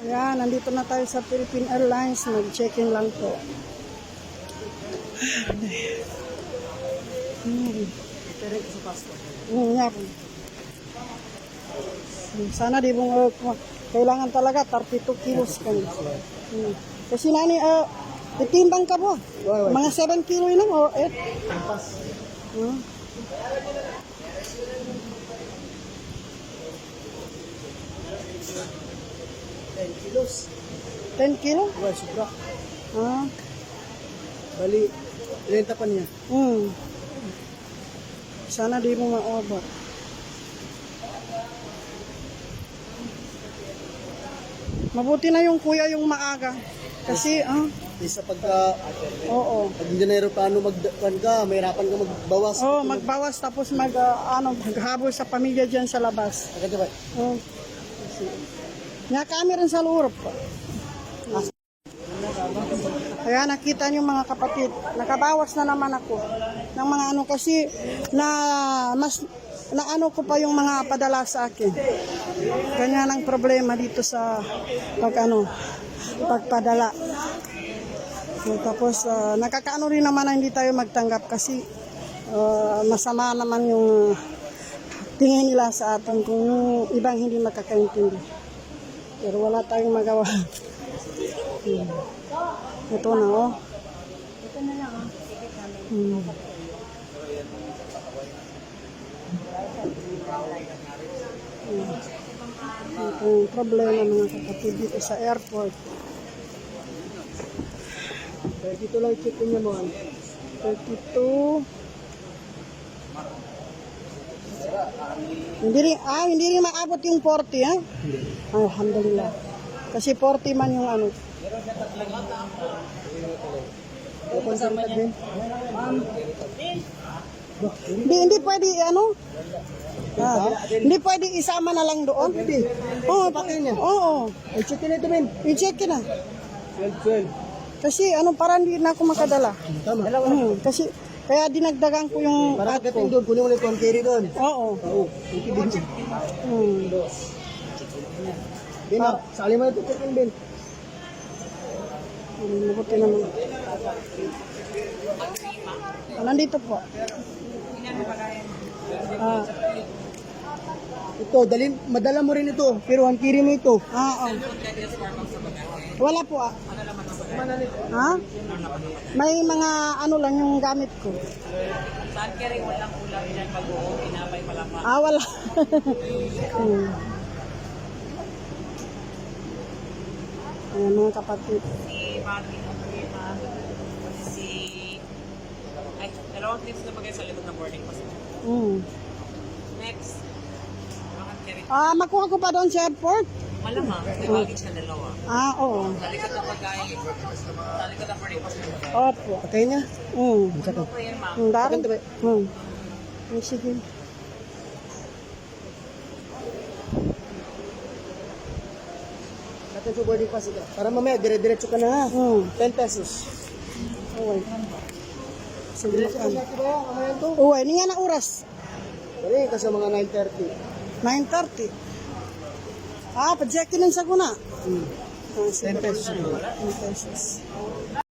Ayan, nandito na tayo sa Philippine Airlines. Mag-check-in lang po. Yep. Sana di mo kailangan talaga 32 kilos ka. Kasi nani, itimbang ka po. Mga 7 kilo yun o 8. 10 kilos. 10 kilo? Wala, sobra. Ah. Bali, renta pa niya. Sana di mo ma-over. Mabuti na yung kuya yung maaga. Kasi, Isa pagka, oo. pag hindi na aeroplano magdakan ka, mahirapan ka magbawas. Oo, magbawas tapos maghabol sa pamilya dyan sa labas. Agad ba? Oo. Nga kami rin sa Lurop. Kaya nakita niyo mga kapatid, nakabawas na naman ako ng mga kasi mas naano ko pa yung mga padala sa akin. Ganyan ang problema dito sa pagpadala. So, tapos nakakaano rin naman na hindi tayo magtanggap kasi masama naman yung tingin nila sa atin kung yung ibang hindi makakaintindi. Pero wala tayong magawa. Ito na, oh. Ito na lang, oh. Ticket namin. Ito yung problema mga kapatid dito sa airport. 32 lang check-in niya mo. 32. Hindi rin maabot yung 40, ha? Alhamdulillah. Kasi 40 man yung ano. Hindi pwede hindi pwede isama na lang doon. Pwede. Oo, Pakay niya. oo. I-check-in na ito, men. I-check na. 12. Kasi para hindi na ako makadala. Tama. Kasi kaya dinagdagan ko yung Para at pagdating ko. doon, kunin mo na yung 1 carry doon. Oo. Oo. Okay din. Ben, sali mo na ito check-in, Ben. Mabuti naman. Nandito po. Ito, madala mo rin ito. Pero 1 carry mo ito. Oo. Wala po Ha? May mga lang yung gamit ko. Saan kaya walang ulam yan pag-uo, pinapay pala pa. Wala. Ayan mga kapatid. Si Mami, dalawang clips na bagay sa likod ng boarding pass. Next. Makuha ko pa doon sa airport. Malamang, may baggage na dalawa. Oo. Sa likod ng bagay, sa likod ng boarding pass. Opo. Patay niya. Ano po yan, ma'am? Dari. Pakanta ba? Sige. Natin sa boarding pass ito. Para mamaya, dire-diretso ka na ha. 10 pesos. Okay. Sige. Diretso ka na ito ba? Mamaya ito. Uy, hindi nga na oras. Dali, kasi mga 9:30. 9:30. Pa-check-in sa kuna. 10 pesos. 10 pesos.